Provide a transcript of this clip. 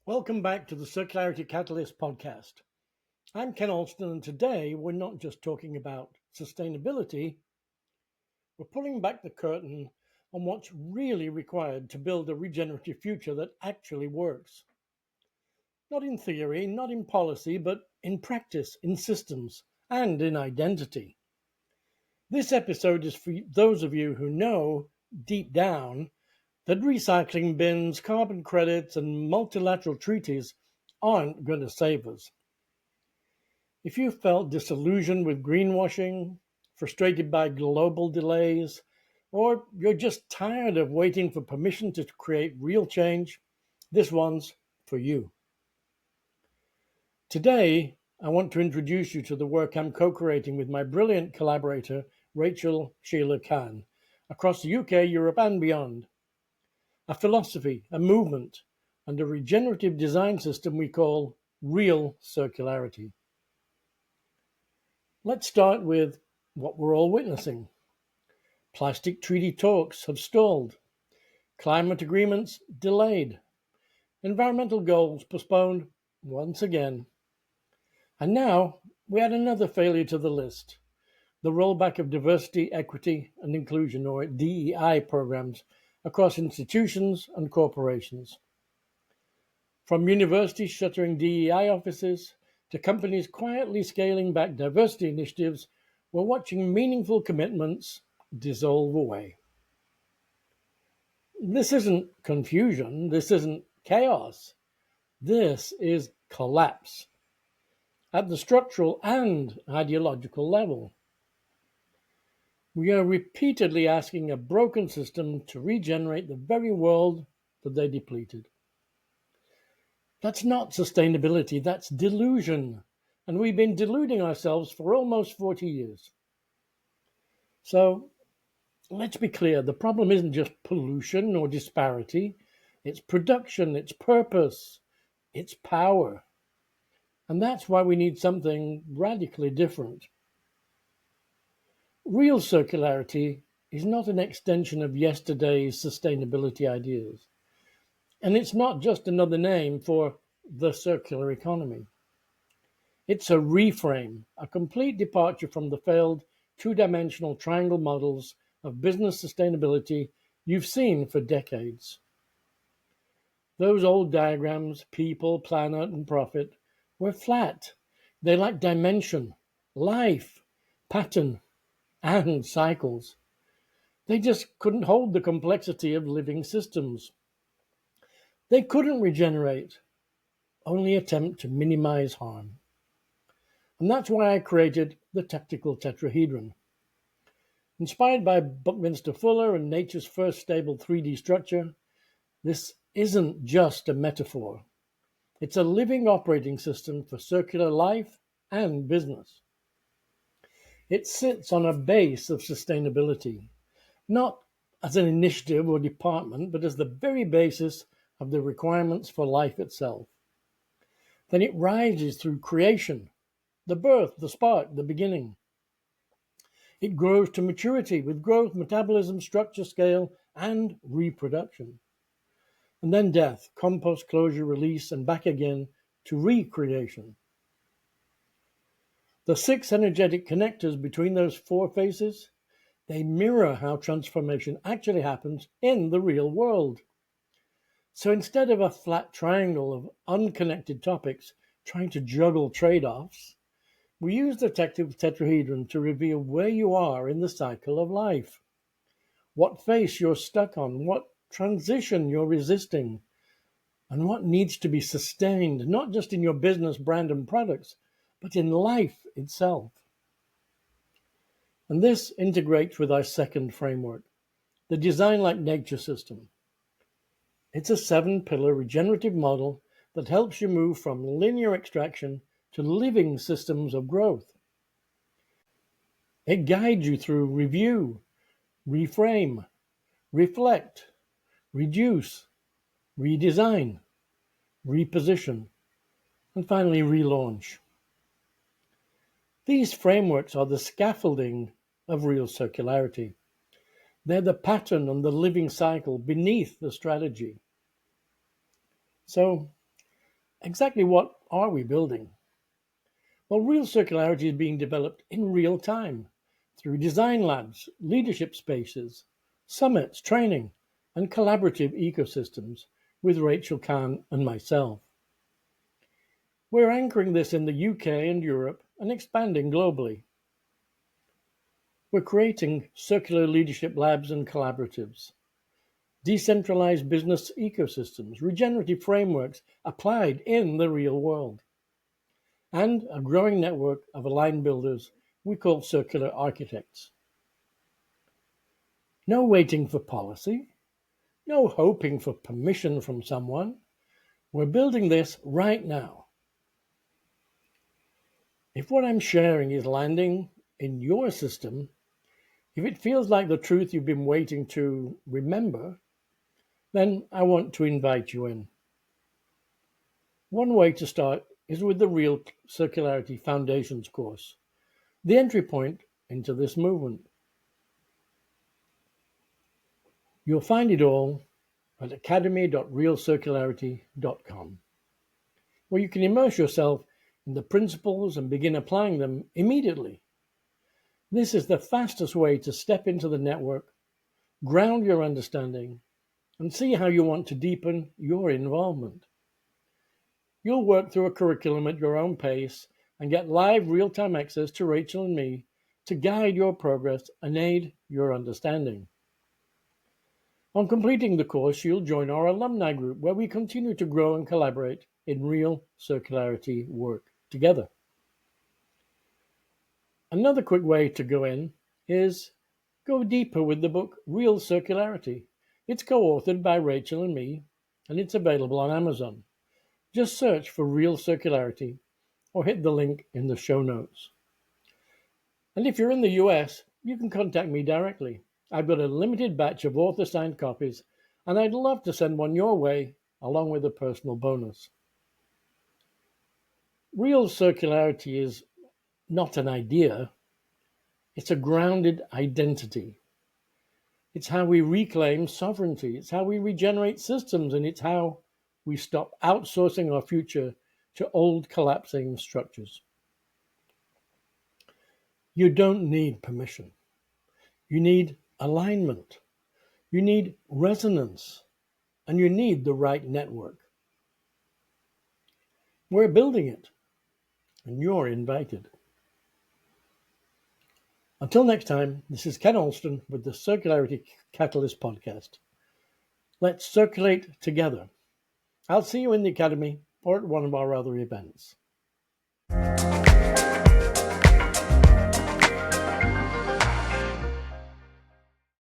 Welcome back to the Circularity Catalyst podcast. I'm Ken Alston, and today we're not just talking about sustainability, we're pulling back the curtain on what's really required to build a regenerative future that actually works. Not in theory, not in policy, but in practice, in systems, and in identity. This episode is for those of you who know, deep down, that recycling bins, carbon credits, and multilateral treaties aren't going to save us. If you felt disillusioned with greenwashing, frustrated by global delays, or you're just tired of waiting for permission to create real change, this one's for you. Today, I want to introduce you to the work I'm co-creating with my brilliant collaborator, Rachel Sheila Khan, across the UK, Europe, and beyond. A philosophy, a movement, and a regenerative design system we call Real Circularity. Let's start with what we're all witnessing. Plastic treaty talks have stalled, climate agreements delayed, environmental goals postponed once again. And now we add another failure to the list, the rollback of diversity, equity, and inclusion, or DEI programs across institutions and corporations. From universities shuttering DEI offices to companies quietly scaling back diversity initiatives, we're watching meaningful commitments dissolve away. This isn't confusion, this isn't chaos, this is collapse at the structural and ideological level. We are repeatedly asking a broken system to regenerate the very world that they depleted. That's not sustainability, that's delusion. And we've been deluding ourselves for almost 40 years. So let's be clear, the problem isn't just pollution or disparity, it's production, it's purpose, it's power. And that's why we need something radically different. Real circularity is not an extension of yesterday's sustainability ideas. And it's not just another name for the circular economy. It's a reframe, a complete departure from the failed two-dimensional triangle models of business sustainability you've seen for decades. Those old diagrams, people, planet, and profit, were flat. They lacked dimension, life, pattern, and cycles. They just couldn't hold the complexity of living systems. They couldn't regenerate, only attempt to minimize harm. And that's why I created the tactical tetrahedron. Inspired by Buckminster Fuller and nature's first stable 3D structure, this isn't just a metaphor. It's a living operating system for circular life and business. It sits on a base of sustainability, not as an initiative or department, but as the very basis of the requirements for life itself. Then it rises through creation, the birth, the spark, the beginning. It grows to maturity with growth, metabolism, structure, scale, and reproduction. And then death, compost, closure, release, and back again to recreation. The 6 energetic connectors between those 4 faces, they mirror how transformation actually happens in the real world. So instead of a flat triangle of unconnected topics trying to juggle trade-offs, we use the tetrahedron to reveal where you are in the cycle of life, what face you're stuck on, what transition you're resisting, and what needs to be sustained, not just in your business, brand, and products, but in life itself. And this integrates with our second framework, the design like nature system. It's a 7-pillar regenerative model that helps you move from linear extraction to living systems of growth. It guides you through review, reframe, reflect, reduce, redesign, reposition, and finally relaunch. These frameworks are the scaffolding of real circularity. They're the pattern and the living cycle beneath the strategy. So Exactly what are we building? Well, real circularity is being developed in real time through design labs, leadership spaces, summits, training, and collaborative ecosystems with Rachel Kahn and myself. We're anchoring this in the UK and Europe and expanding globally. We're creating circular leadership labs and collaboratives, decentralized business ecosystems, regenerative frameworks applied in the real world, and a growing network of aligned builders we call circular architects. No waiting for policy, no hoping for permission from someone. We're building this right now. If what I'm sharing is landing in your system, if it feels like the truth you've been waiting to remember, then I want to invite you in. One way to start is with the Real Circularity Foundations course, the entry point into this movement. You'll find it all at academy.realcircularity.com, where you can immerse yourself in the principles and begin applying them immediately. This is the fastest way to step into the network, ground your understanding, and see how you want to deepen your involvement. You'll work through a curriculum at your own pace and get live real-time access to Rachel and me to guide your progress and aid your understanding. On completing the course, you'll join our alumni group where we continue to grow and collaborate in real circularity work together. Another quick way to go in is go deeper with the book Real Circularity. It's co-authored by Rachel and me, and it's available on Amazon. Just search for Real Circularity or hit the link in the show notes. And if you're in the US, you can contact me directly. I've got a limited batch of author-signed copies, and I'd love to send one your way, along with a personal bonus. Real circularity is not an idea, it's a grounded identity. It's how we reclaim sovereignty, it's how we regenerate systems, and it's how we stop outsourcing our future to old collapsing structures. You don't need permission. You need alignment. You need resonance. And you need the right network. We're building it, and you're invited. Until next time, this is Ken Alston with the Circularity Catalyst podcast. Let's circulate together. I'll see you in the Academy or at one of our other events.